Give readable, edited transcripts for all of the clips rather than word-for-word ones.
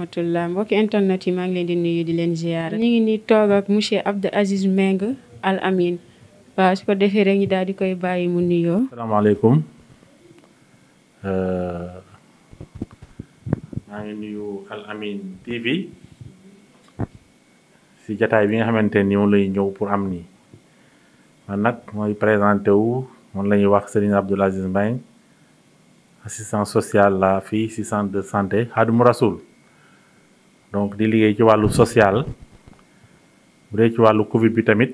rahmatullah mbokki internet yi maa ngi leen di nuyu di leen ziar. ñu ngi nii toog ak monsieur Abdou Aziz Mbengue Al Amine waaw su ko defee rek ñu daal di koy bàyyi mu nuyoo. asalaamaaleykum maa ngi nuyu Al Amine TV si jataay bi nga xamante ni moom lay ñëw pour am nii man nag mooy présenté wu moom la ñuy wax Serigne Abdou Aziz Mbengue assistant social la fii si centre de santé Khadimou Rassoul donc di liggéey ci wàllu social bu dee ci wàllu Covid bi tamit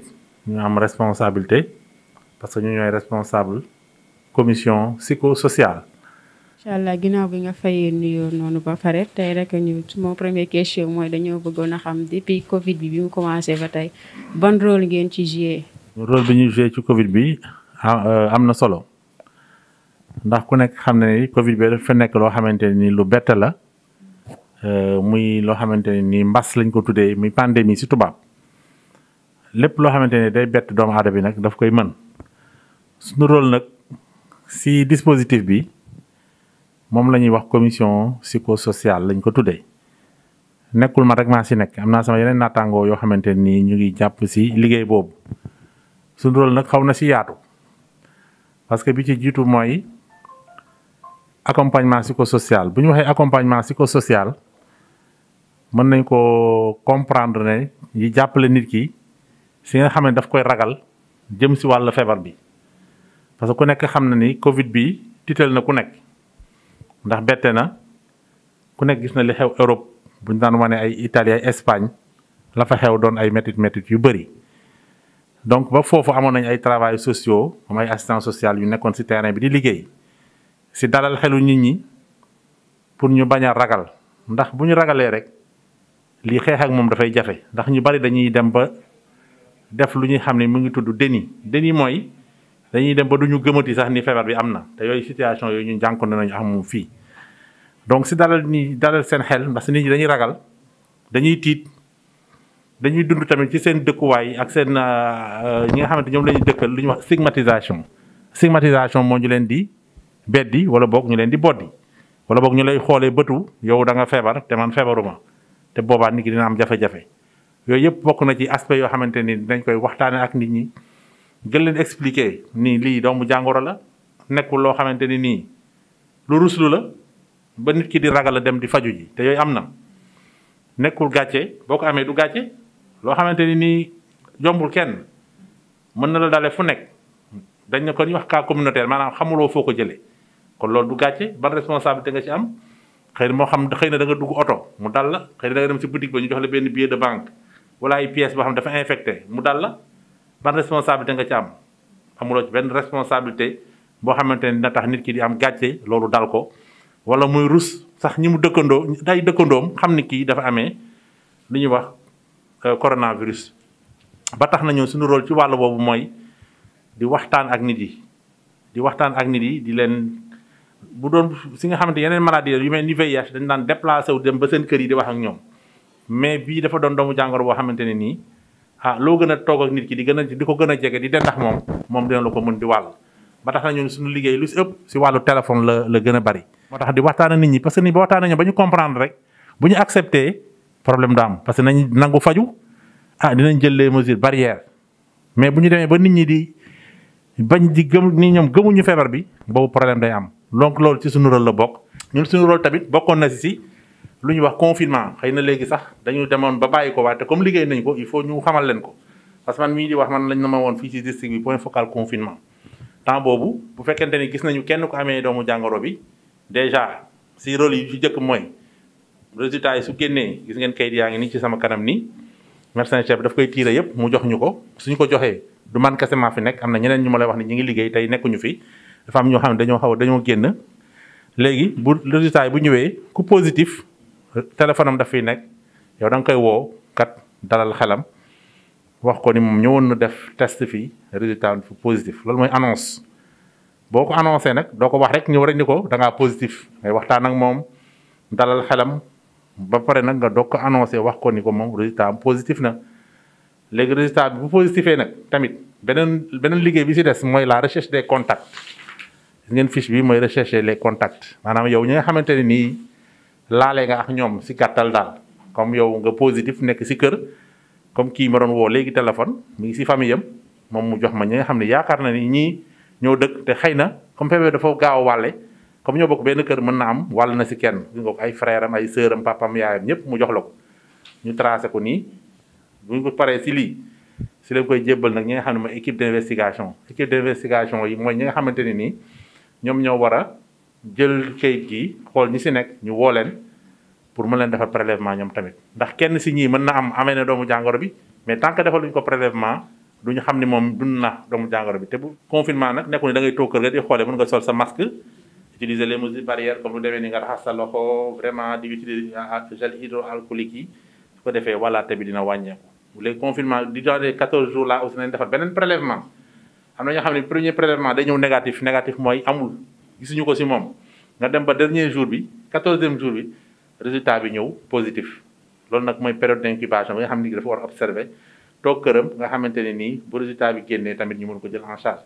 ñu am responsabilité parce que ñu ñooy responsable commission psychosociale. incha allah ginnaaw bi nga fayee nuyoo noonu ba pare tey rek ñu suma première question mooy dañoo bëggoon a xam depuis Covid bi mu commencé ba tey ban rôle ngeen ci joué. rôle bi ñuy joué ci Covid bi am na solo ndax ku nekk xam ne ni Covid bi dafa nekk loo xamante ni lu bett la muy loo xamante ni mbas lañ ko tuddee muy pandémie si tubaab lépp loo xamante ni day bett doomu aadama bi nag daf koy mën suñu rôle nag si dispositif bi. moom la ñuy wax commission psychosociale lañ ko tuddee nekkul ma rek maa si nekk am naa sama yeneen naataangoo yoo xamante nii ñu ngi jàpp si liggéey boobu suñu rôle nag xaw na si yaatu parce que bi ci jiitu mooy accompagnement psychosocial bu ñu waxee accompagnement psychosocial mën nañ ko comprendre ne yi jàppale nit ki si nga xam ne daf koy ragal jëm si wàllu feebar bi parce que ku nekk xam na ni Covid bi tiital na ku nekk. ndax bette na ku nekk gis na li xew Europe bu ñu daan wane ay Italie ay Espagne la fa xew doon ay métit yu bëri donc ba foofu amoon nañ ay travail sociaux am ay assistance sociale yu nekkoon ci terrain bi di liggéey ci dalal xelu nit ñi pour ñu bañ a ragal ndax bu ñu ragalee rek lii xeex ak moom dafay jafe ndax ñu bari dañuy dem ba def lu ñuy xam ne mu ngi tudd déni mooy dañuy dem ba du ñu gëmati sax ni feebar bi am na te yooyu situation yooyu ñu jànkoonte nañu am fii donc si dalal seen xel ndax si nit ñi dañuy ragal dañuy tiit dañuy dund tamit ci seen dëkkuwaay ak seen ñi nga xamante ñoom la ñuy dëkkal lu ñuy wax stigmatisation moo ñu leen di beddi wala boog ñu leen di boddi wala boog ñu lay xoolee bëtu yow da nga feebar te man feebaruma te boobaa nit ki dina am jafe-jafe yooyu yëpp bokk na ci aspect yoo xamante ni dañ koy waxtaane ak nit ñi gën leen expliquer nii lii doomu jàngoro la nekkul loo xamante ni nii lu ruslu la ba nit ki di ragal a dem di faju ji te yooyu am na nekkul gàcce boo ko amee du gàcce loo xamante ni nii jombul kenn mën na la dalee fu nekk dañ ne ko ñu wax cas communautaire maanaam xamuloo foo ko jëlee kon loolu du gàcce ban responsabilité nga ci am xëy na moo xam xëy na da nga dugg oto mu dal la xëy na da nga dem si boutique ba ñu jox la benn billet de banque wala ay pièces boo xam dafa infecté mu dal la ban responsabilité nga ci am amuloo ci benn responsabilité boo xamante ne dina tax nit ki di am gàcce loolu dal ko wala muy rus sax ñi mu dëkkandoo day dëkkandoom xam ni kii dafa amee lu ñuy wax coronavirus. ba tax nañu suñu rôle ci wàll boobu mooy di waxtaan ak nit yi di leen bu doon si nga xamante yeneen maladie yu mel ni VIH dañ daan déplacé wu dem ba seen kër yi di wax ak ñoom mais bii dafa doon doomu jàngoro boo xamante ne nii. loo gën a toog ak nit ki di ko gën a jege di den ndax moom dina la ko mën di wàll ba tax na ñun suñu liggéey lu si ëpp si wàllu téléphone la gën a bari. moo tax di waxtaan ak nit ñi parce que ni ba waxtaan nañu ba ñu comprendre rek bu ñu accepté problème du am parce que nañ nangu faju dinañ jël les mesures barrières mais bu ñu demee ba nit ñi di bañ di gëm ni ñoom gëmuñu feebar bi boobu problème day am donc loolu ci suñu rôle la bokk. ñun suñu rôle tamit bokkoon na si lu ñuy wax confinement xëy na léegi sax dañu demoon ba bàyyi ko waaye te comme liggéey nañ ko il faut ñu xamal leen ko parce que man mii di wax man lañ na ma woon fii ci district bi point focal confinement temps boobu bu fekkente ni gis nañu kenn ko amee doomu jàngoro bi déjà si rôle yi ci jëkk mooy résultat yi su génnee gis ngeen kayit yaa ngi nii ci sama kanam nii médecin chef daf koy tiire yëpp mu jox ñu ko suñu ko joxee du man kese maa fi nekk am na ñeneen ñu ma lay wax ni ñi ngi liggéey tey nekkuñu fi dafa am ñoo xam ne dañoo génn léegi bu résultat yi bu ñëwee ku positif téléphone am daf fiy nekk yow da nga koy woo kat dalal xelam wax ko ni moom ñëwoon na def test fii résultat fu positif loolu mooy annonce boo ko annoncé nag doo ko wax rek ñëw rek ni ko da ngaa positif ngay waxtaan ak moom dalal xelam ba pare nag nga doog ko annoncé wax ko ni ko moom résultat am positif na léegi résultat bi bu positifee nag tamit beneen liggéey bi si des mooy la recherche des contacts ngeen fiche bi mooy rechercher les contacts maanaam yow ñi nga xamante ne nii laale nga ak ñoom si gàttal daal comme yow nga positif nekk si kër comme kii ma doon woo léegi téléphone mi ngi si famille am moom mu jox ma ñi nga xam ne yaakaar na ni ñii ñoo dëkk te xëy na comme feebar dafa gaaw a wàlle comme ñoo bokk benn kër mën na am wàll na si kenn gis nga ko ay frère am ay sœur am papam yaayam ñëpp mu jox la ko ñu tracé ko nii bu ñu ko paree si lii si lañ koy jébbal nag ñi nga xam ne mooy équipe d'investigation yi mooy ñi nga xamante ne nii ñoom ñoo war a jël kayit gi xool ñi si nekk ñu woo leen pour mën leen defal prélèvement ñoom tamit ndax kenn si ñii mën na am amee na doomu jàngoro bi mais tant que defaluñ ko prélèvement du ñu xam ni moom dund na doomu jàngoro bi te bu confinement nag nekkul ne da ngay toog kër ga di xoolee mën nga sol sa masque utiliser les mesures barrières comme lu demee ni nga raxas sa loxo vraiment di utiliser gel hydroalcoolique yi su ko defee wàllaate bi dina wàññeeku les confinement di dans les 14 jours là aussi nañ defal beneen prélèvement am na ñoo xam ne premier prélèvement day ñëw négatif mooy amul gisuñu ko si moom nga dem ba dernier jour bi 14e jour bi résultat bi ñëw positif loolu nag mooy période d'incubation bi nga xam ne dafa war a observer toog këram nga xamante ne nii bu résultat bi génnee tamit ñu mën ko jël en charge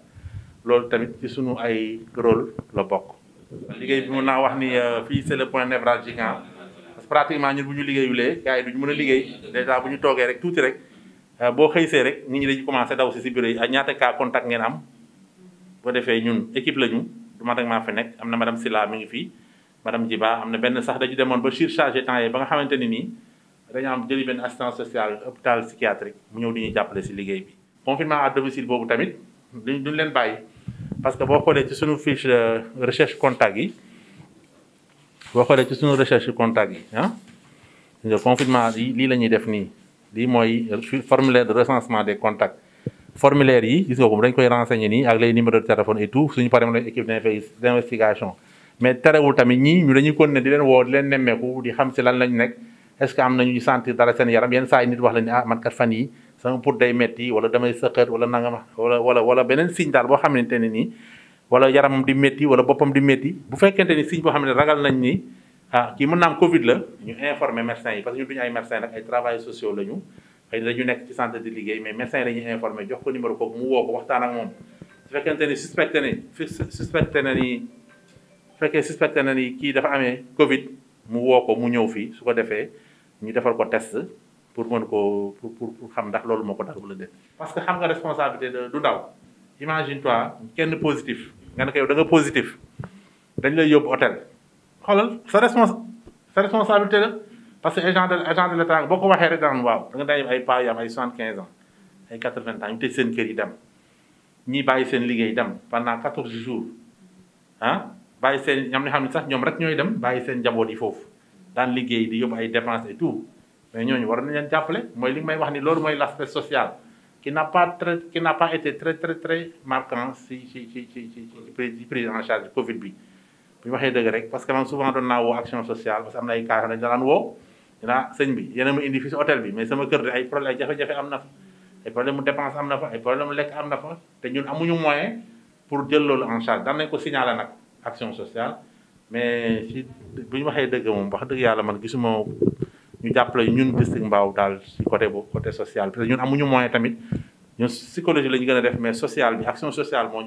loolu tamit ci sunu ay rôle la bokk. liggéey bi mun naa wax ni fii c'est le point névralgique parce que pratiquement ñun bu ñu liggéeyulee gars yi duñu mën a liggéey déjà bu ñu toogee rek tuuti rek boo xëysee rek nit ñi dañuy commencé daw si bureau yi ak ñaata cas contact ngeen am boo defee ñun équipe la ñu du ma rek maa fi nekk am na madame Silla mi ngi fii madame Djiba am na benn sax dañu demoon ba surchargé temps yi ba nga xamante ni nii dañu am jëli benn assistance sociale hôpital psychiatrique mu ñëw di ñuy jàppale si liggéey bi. confinement à domicile boobu tamit duñ leen bàyyi parce que boo xoolee ci suñu fiche de recherche contact yi confinement yi lii la ñuy def nii lii mooy formulaire de recensement des contacts formulaire yi gis nga ko dañ koy renseigner nii ak les numéros de téléphone et tout suñu paree mën nañu équipe d'investigation mais terewul tamit ñii ñu dañuy continuer di leen woo di leen nemmeeku di xam si lan lañ nekk est-ce que am nañu sentir dara seen yaram yenn saa yi nit wax la ni man kat fan yi sama pour day metti wala damay sëqët wala nangam wala beneen signe daal boo xamante ne nii wala yaramam di metti wala boppam di metti bu fekkente ni signe boo xam ne ragal nañ ni kii mën naa am Covid la ñu informer médecins yi parce que ñun duñu ay médecins nag ay travailleurs sociaux la ñu xëy na dañu nekk ci santé di liggéey mais médecins yi la ñuy informer jox ko numéro kooku mu woo ko waxtaan ak moom su fekkente ni suspecté na ni kii dafa amee Covid mu woo ko mu ñëw fii su ko defee ñu defal ko test pour mën ko pour xam ndax loolu moo ko dal wala déet. parce que xam nga responsabilité du ndaw imagine toi kenn positif nga ne ko yow da nga positif dañ lay yóbbu hôtel xoolal sa responsabilité la parce que agent de l'état boo ko waxee rek daan waaw da nga day ay pas yu am ay 75 ans ay 80 ans ñu tëj seen kër yi dem ñii bàyyi seen liggéey dem pendant 14 jours bàyyi seen ñam ni xam ne sax ñoom rek ñooy dem bàyyi seen njaboot yi foofu daan liggéey di yóbbu ay dépenses et tout mais ñooñu war nañ leen jàppale mooy li may wax ni loolu mooy l'aspect social qui n'a pas été très marquant ci prise en charge Covid bi bu ñu waxee dëgg rek parce que man souvent doon naa woo action sociale parce que am na ay cas yoo xam ne daan woo dinaa sëñ bi yéen a ma indi fii si hôtel bi mais sama kër de ay problème ay jafe-jafe am na fa ay problème mu dépense am na fa ay problème mu lekk am na fa te ñun amuñu moyen pour jël loolu en charge daan nañ ko signaler nag action sociale mais si bu ñu waxee dëgg moom wax dëgg yàlla man gisuma ñu jàppale ñun district Mbao daal si côté boobu côté social parce que ñun amuñu moyen tamit ñun psychologie la ñu gën a def mais social bi action sociale moo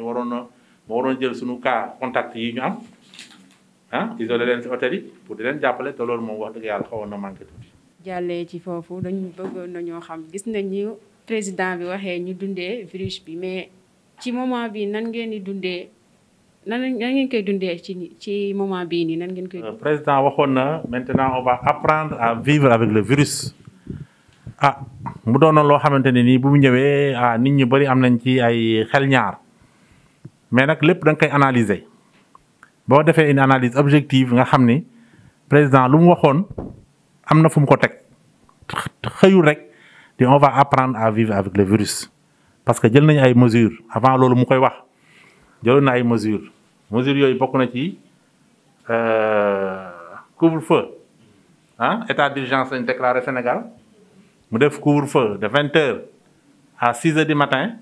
waroon jël suñu cas contact yi ñu am isolé leen si hôtel yi pour di leen jàppale te loolu moom wax dëgg yàlla xawoon na manqué tuuti. jàllee ci foofu dañu bëggoon nañoo xam gis nañu président bi waxee ñu dundee virus bi mais ci moment bi nan ngeen di dundee nan ngeen koy dundee ci moment bii nii nan ngeen koy. président waxoon na maintenant on va apprendre à vivre avec le virus mu doonoon loo xamante ne nii bu mu ñëwee nit ñu bëri am nañ ci ay xel ñaar mais nag lépp da nga koy analyser boo defee une analyse objective nga xam ni président lu mu waxoon am na fu mu ko teg xëyul rek di on va apprendre à vivre avec le virus parce que jël nañu ay mesures avant loolu mu koy wax. jëloon na ay mesures yooyu bokk na ci couvre-feu état d'urgence lañ déclaré Sénégal mu def couvre-feu de 20h à 6h du matin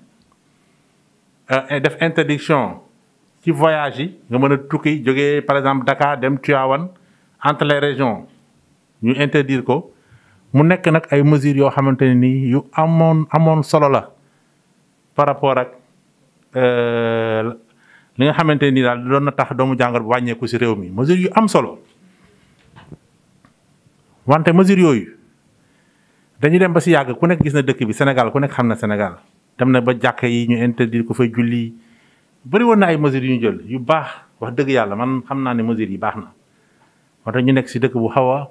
def interdiction ci voyage yi nga mën a tukki jógee par exemple Dakar dem Tivaouane entre les régions ñu interdire ko mu nekk nag ay mesures yoo xamante ne nii yu amoon solo la par rapport ak li nga xamante ni daal doon na tax doomu jàngoro bi wàññeeku ci réew mi mesures yu am solo wante mesure yooyu dañuy dem ba si yàgg ku nekk gis na dëkk bi Sénégal ku nekk xam na Sénégal dem na ba jàkka yi ñu interdire ko fay julli bëri woon na ay mesures yu ñu jël yu baax wax dëgg yàlla man xam naa ne mesures yi baax na wante ñu nekk si dëkk bu xaw a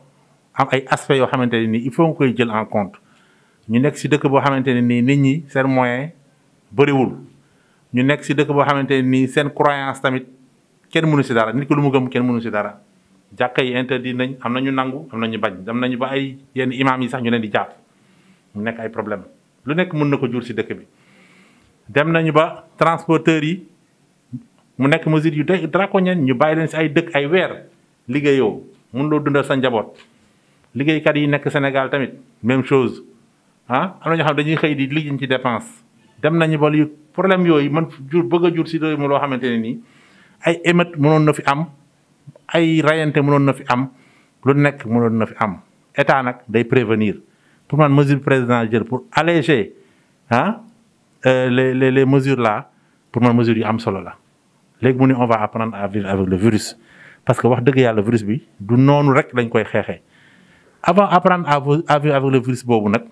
am ay aspects yoo xamante ne nii il faut nga koy jël en compte ñu nekk si dëkk boo xamante ne nii nit ñi seen moyen bëriwul ñu nekk si dëkk boo xamante ne nii seen croyance tamit kenn mënu si dara nit ki lu mu gëm kenn mënu si dara jàkka yi interdit nañ am nañu nangu am nañu bañ dem nañu ba ay yenn imam yi sax ñu leen di jàpp mu nekk ay problème lu nekk mën na ko jur si dëkk bi dem nañu ba transporteurs yi mu nekk mesure yu draconienne ñu bàyyi leen si ay dëkk ay weer liggéeyoo mun loo dundal sa njaboot liggéeykat yi nekk Sénégal tamit même chose am na ñoo xam dañuy xëy di liggéey ci dépense dem nañu ba li problème yooyu man jur bëgg a jur si réew mi loo xamante ne nii ay émeute mënoon na fi am ay rayante mënoon na fi am lu nekk mënoon na fi am état nag day prévenir pour man mesure président jël pour alléger les mesures là pour man mesures yu am solo la léegi mu ni on va apprendre à vivre avec le virus parce que wax dëgg yàlla virus bi du noonu rek lañ koy xeexee avant apprendre à vivre avec le virus boobu nag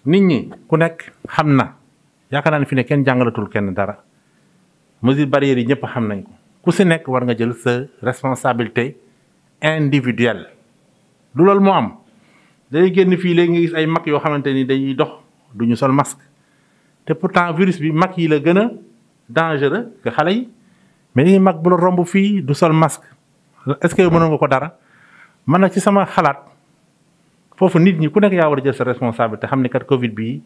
nit ñi ku nekk xam na yaakaar naa ne fi ne kenn jàngalatul kenn dara mesure barrières yi ñëpp xam nañ ko ku si nekk war nga jël sa responsabilité individuelle du loolu moo am day génn fii léegi nga gis ay mag yoo xamante ni dañuy dox duñu sol masque te pourtant virus bi mag yi la gën a dangereux que xale yi mais ni mag bu la romb fii du sol masque est-ce que mënoon nga ko dara man nag ci sama xalaat foofu nit ñi ku nekk yaa war a jël sa responsabilité xam ne kat Covid bii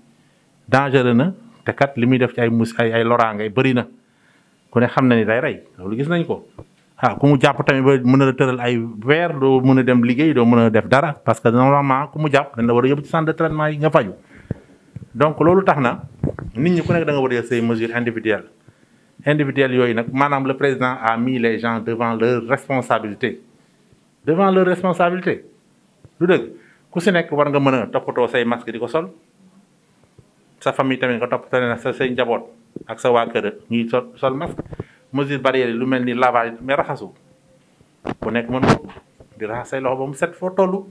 dangereux na te kat li muy def ci ay loraange bëri na ku ne xam na ni day rey loolu gis nañ ko. ku mu jàpp tamit ba mën a tëral ay weer doo mën a dem liggéey doo mën a def dara parce que normalement ku mu jàpp dañ la war a yóbbu ci centre de traitement yi nga faju donc loolu tax na nit ñi ku nekk da nga war a jël say mesures individuelles yooyu nag maanaam le président a mis les gens devant leur responsabilité lu dëgg ku si nekk war nga mën a toppatoo say masque di ko sol sa famille tamit nga toppatoo na sa say njaboot ak sa waa kër ñuy sol masque mesure barrière yi lu mel ni lavage mais raxasu ku nekk mën ko di raxas say loxo ba mu set foo toll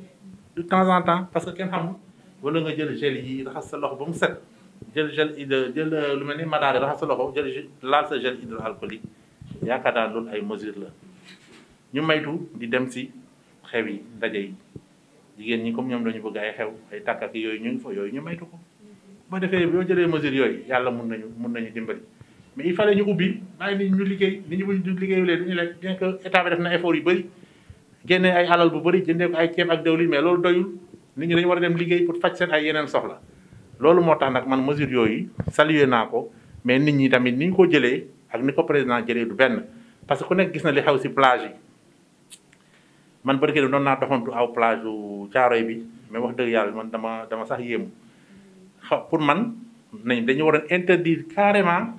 de temps en temps parce que kenn xamul wala nga jël gel yi raxas sa loxo ba mu set jël lu mel ni madaari raxas sa loxo laal sa gel hydroalcoolique yaakaar naa loolu ay mesure la ñu maytu di dem si xew yi ndaje yi jigéen ñi comme ñoom dañu bëgg ay xew ay tàkk ak yooyu ñu ngi fa yooyu ñu maytu ko boo defee boo jëlee mesure yooyu yàlla mun nañu dimbali mais il fallait ñu ubbi bàyyi nit ñu liggéey nit ñi bu ñu liggéeyulee du ñu lekk bien que état bi def na effort yu bëri génne ay alal bu bëri jëndee ko ay ceeb ak diwlin mais loolu doyul nit ñi dañu war a dem liggéey pour faj seen ay yeneen soxla loolu moo tax nag man mesure yooyu salué naa ko mais nit ñi tamit ni ñu ko jëlee ak ni ko président jëlee du benn parce que ku nekk gis na li xew si plage yi man barke doon naa doxantu aw plage u Caaroy bi mais wax dëgg yàlla man dama sax yéemu pour man dañu war a interdire carrément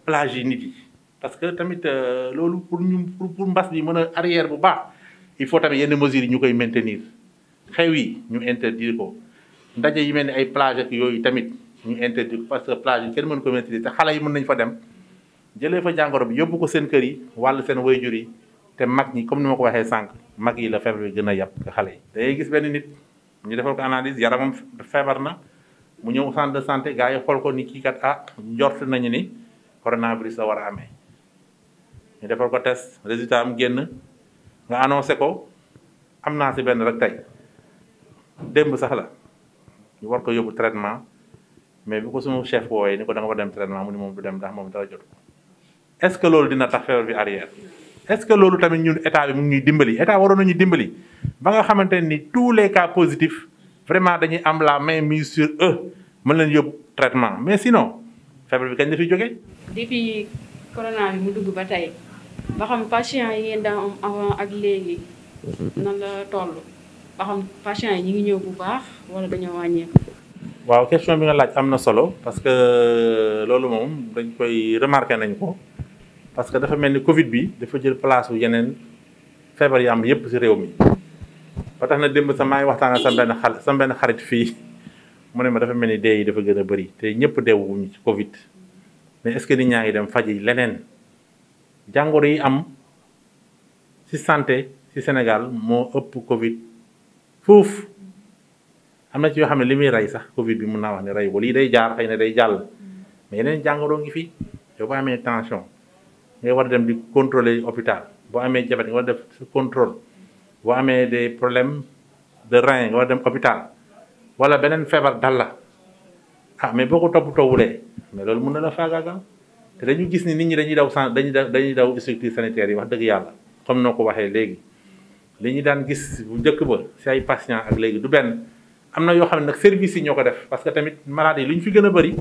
plage yi nit yi parce que tamit loolu pour mbas bi mën a arrière bu baax il faut tamit yenn mesures yi ñu koy maintenir xew yi ñu interdire ko ndaje yi mel ni ay plage ak yooyu tamit ñu interdire ko parce que plage yi kenn mën ko maintenir te xale yi mën nañ fa dem jëlee fa jàngoro bi yóbbu ko seen kër yi wàll seen waajur yi te mag ñi comme ni ma ko waxee sànq mag yi la feebar bi gën a yàpp que xale yi. dangay gis benn nit ñu defal ko analyse yaramam feebar na mu ñëw centre de santé gars yi xool ko ni kii kat njort nañu ni coronavirus la war a amee ñu defal ko test résultat am génn nga annoncé ko am naa si benn rek tey démb sax la ñu war ko yóbbu traitement mais bi ko suñu chef woowee ni ko da nga fa dem traitement mu ni moom du dem ndax moom dara jot ko est-ce que loolu dina tax feebar bi arrière est-ce que loolu tamit ñun état bi mu ngi ñuy dimbali état waroon nañu dimbali ba nga xamante ni tous les cas positifs vraiment dañuy am la main mise sur eux mën leen yóbbu traitement mais sinon feebar bi kañ la fi jógee. depuis corona bi mu dugg ba tey ba xam patient yi ngeen daan am avant ak léegi nan la toll ba xam patient yi ñu ngi ñëw bu baax wala dañoo wàññeeku. waaw question bi nga laaj am na solo parce que loolu moom dañ koy remarqué nañ ko parce que dafa mel ni Covid bi dafa jël place wu yeneen feebar yi am yépp ci réew mi ba tax na démb sa maa ngi waxtaan ak sa benn xarit fii mu ne ma dafa mel ni dee yi dafa gën a bëri te ñëpp deewuñu ci Covid mais est-ce que nit ñaa ngi dem faj yi leneen jàngoro yi am ci santé ci Sénégal moo ëpp Covid foofu am na ci yoo xam ne li muy rey sax Covid bi mun naa wax ne rey ko lii day jaar xëy na day jàll mais yeneen jàngoro ngi fi yow boo amee tension nga war a dem di contrôler hôpital boo amee diabète nga war a def contrôle boo amee des problèmes de rein nga war a dem hôpital wala beneen feebar dal la mais boo ko toppatoowulee mais loolu mën na la faagaagal te dañu gis ni nit ñi dañuy daw structure sanitaire yi wax dëgg yàlla comme noo ko waxee léegi li ñu daan gis bu njëkk ba si ay patients ak léegi du benn am na yoo xam ne nag service yi ñoo ko def parce que tamit malade yi lu ñu fi gën a bëri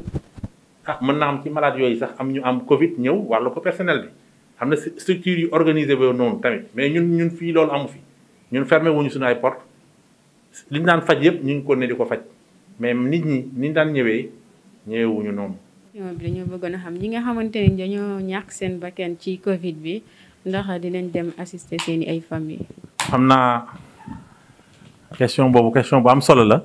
mën naa am ci malade yooyu sax am ñu am Covid ñëw wàllu ko personnel bi am na structure yu organisé ba noonu tamit mais ñun fii loolu amu fi ñun fermé wuñu suñu ay porte li ñu daan faj yëpp ñu ngi ko ne di ko faj mais nit ñi ni ñu daan ñëwewuñu noonu. bi dañoo bëggoon a xam ñi nga xamante ni dañoo ñàkk seen bakkan ci Covid bi ndax dinañ dem assister seeni ay famille. xam naa question boobu question bu am solo la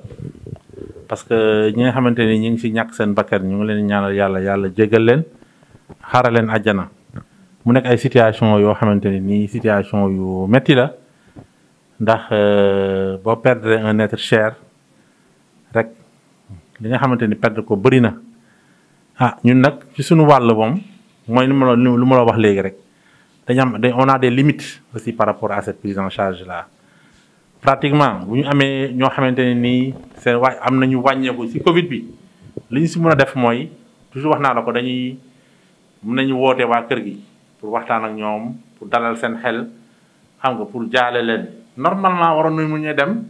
parce que ñi nga xamante ni ñi ngi ci ñàkk seen bakkan ñu ngi leen ñaanal yàlla jéggal leen xaaral leen àjjana mu nekk ay situation yoo xamante ni nii situation yu metti la ndax boo perdre un être cher rek li nga xamante ni perdre ko bëri na ñun nag ci suñu wàll moom mooy lu ma la wax léegi rek on a des limites aussi par rapport à cette prise en charge là pratiquement bu ñu amee ñoo xamante ne nii seen am nañu wàññeeku ci Covid bi li ñu ci mën a def mooy toujours wax naa la ko mën nañu woote waa kër gi pour waxtaan ak ñoom pour dalal seen xel xam nga pour jaale leen normalement waroon nañu mu ñu dem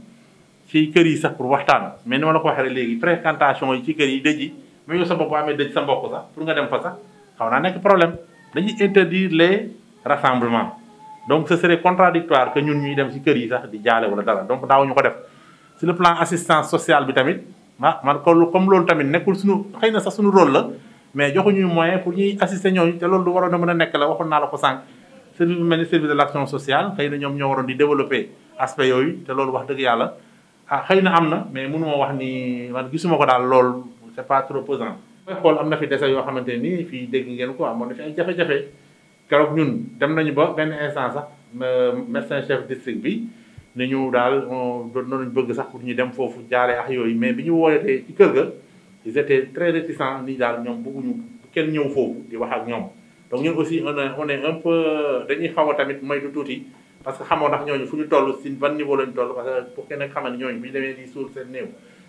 ci kër yi sax pour waxtaan mais ni ma la ko waxee rek léegi fréquentation yi ci kër yi dëj yi mais yow sa bopp amee dëj sa mbokk sax pour nga dem fa sax xaw naa nekk problème dañuy interdire les rassemblements donc ce serait contradictoire que ñun ñuy dem ci kër yi sax di jaale wala dara donc daawuñu ko def sur le plan assistance sociale bi tamit man comme loolu tamit nekkul suñu xëy na sax suñu rôle la mais joxuñu moyen pour ñuy assister ñooñu te loolu lu waroon a mën a nekk la waxoon naa la ko sànq service bu mel ni service de l'action sociale xëy na ñoom ñoo waroon di développer aspect yooyu te loolu wax dëgg yàlla xëy na am na mais mënuma wax ni man gisuma ko daal loolu c'est pas trop pesant. mooy xool am na fi dese yoo xamante ni fii dégg ngeen ko amoon na fi ay jafe-jafe keroog ñun dem nañu ba benn instant sax médecin chef district bi ne ñu daal doon nañu bëgg sax pour ñu dem foofu jaaree ak yooyu mais bi ñu wootee ci kër ga ils étaient très réticents ni daal ñoom bëgguñu kenn ñëw foofu di wax ak ñoom donc ñun aussi on est un peu dañuy xaw a tamit moytu tuuti parce que xamoo ndax ñooñu fu ñu toll si ban niveau lañu toll parce que pour kenn xamal ni ñooñu bu ñu demee di suul seen néew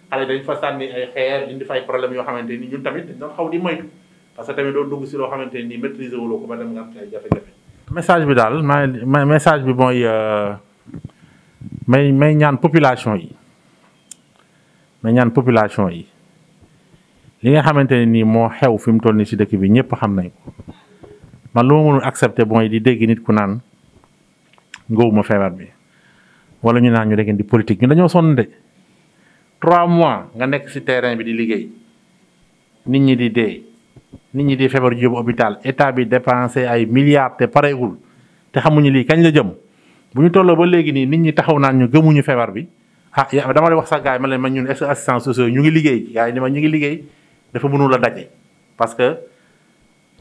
xale dañ fa sànni ay xeer indi fay problème yoo xamante ni ñun tamit dañ doon xaw di moytu parce que tamit doo dugg si loo xamante ni maîtriser wuloo ko ba dem nga am ci ay jafe-jafe. message bi daal message bi mooy may ñaan population yi li nga xamante ne nii moo xew fi mu toll nii si dëkk bi ñëpp xam nañ ko man lu ma mënul accepter mooy di dégg nit ku naan ngóobuma feebar bi wala ñu naan ñu da ngeen di politique ñu dañoo sonn de 3 mois nga nekk si terrain bi di liggéey nit ñi di dee nit ñi di feebar ju yóbbu hôpital état bi dépensé ay milliards te pareegul te xamuñu lii kañ la jëm bu ñu tolloo ba léegi nii nit ñi taxaw naan ñu gëmuñu feebar bi dama lay wax sax gars yi ma leen man ñun assistants sociaux ñu ngi liggéey gars yi ni ma ñu ngi liggéey dafa mënul a daje parce que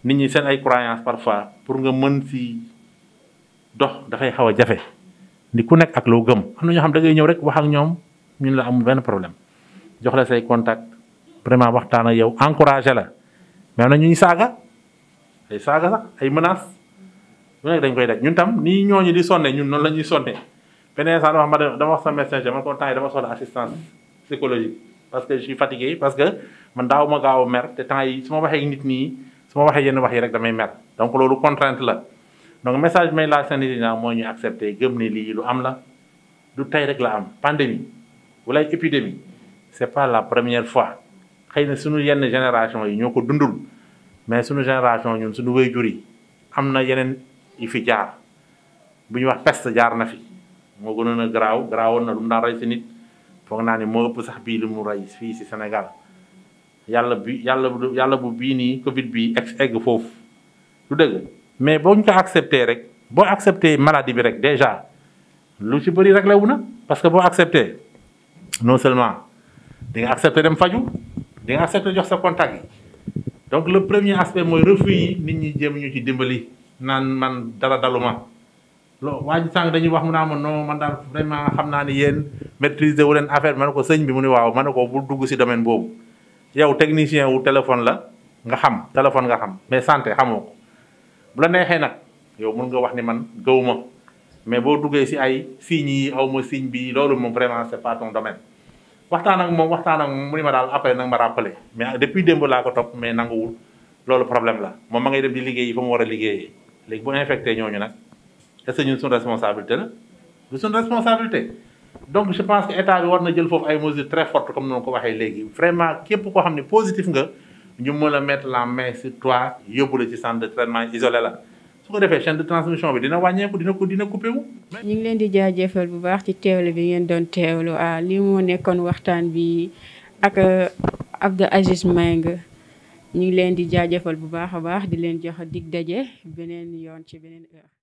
nit ñi seen ay croyances parfois pour nga mën si dox dafay xaw a jafe ndi ku nekk ak loo gëm am na ñoo xam da ngay ñëw rek wax ak ñoom ñun la amul benn problème jox la say contact vraiment waxtaan ak yow encouragé la mais am na ñuy saaga sax ay menaces lu nekk dañ koy daj ñun tam nii ñooñu di sonne ñun noonu la ñuy sonne beneen sax dama wax sa médecin man ko temps yi dama soxla assistance psychologique parce que je suis fatigué parce que man daaw ma gaaw a mer te temps yi su ma waxee nit ñi su ma waxee yenn wax yi rek damay mer donc loolu contrainte la donc message may la sanité moo ñu accepté gëm ne lii lu am la du tey rek la am pandémie wala épidémie c'est pas la première fois xëy na suñu yenn génération yi ñoo ko dundul mais suñu génération ñun suñu waajur yi am na yeneen yi fi jaar bu ñuy wax peste jaar na fi moo gënoon a garaawoon na lu mu daan rey si nit foog naa ni moo ëpp sax bii lu mu rey fii si Sénégal yàlla bu bii nii Covid bi egg foofu du dëgg mais boo ñu ko accepté rek boo accepté maladie bi rek déjà lu ci bëri réglé wu na parce que boo accepté non seulement di nga accepté dem faju di nga accepté jox sa contact yi donc le premier aspect mooy refus yi nit ñi jéem ñu ci dimbali naan man dara daluma waa ji sànq dañuy wax mu naa ma non man daal vraiment xam naa ni yéen maîtriser wu leen affaire bi ma ne ko sëñ bi mu ni waaw ma ne ko bul dugg si domaine boobu yow technicien wu téléphone la nga xam téléphone nga xam mais santé xamoo ko bu la neexee nag yow mun nga wax ni man gëwuma mais boo duggee si ay signes yi aw ma signe bi loolu moom vraiment c'est pas ton domaine waxtaan ak moom mu ni ma daal après nag ma rappelé mais depuis démb laa ko topp mais nanguwul loolu problème la moom ma ngay dem di liggéey fa mu war a liggéeyee léegi bu infecté ñooñu nag est-ce que ñun suñu responsabilité la du suñu responsabilité donc je pense que état bi war na jël foofu ay mesures très fortes comme noonu ko waxee léegi vraiment képp koo xam ne positif nga ñu mën a mettre la main sur toi yóbbu la ci centre de traitement isolé la su ko defee chaîne de transmission bi dina wàññeeku dina coupé wu. ñu ngi leen di jaajëfal bu baax ci teewlu bi ngeen doon teewlu lii moo nekkoon waxtaan bi ak Abdou Aziz Mbengue ñu ngi leen di jaajëfal bu baax a baax di leen jox dig daje beneen yoon ci beneen heure.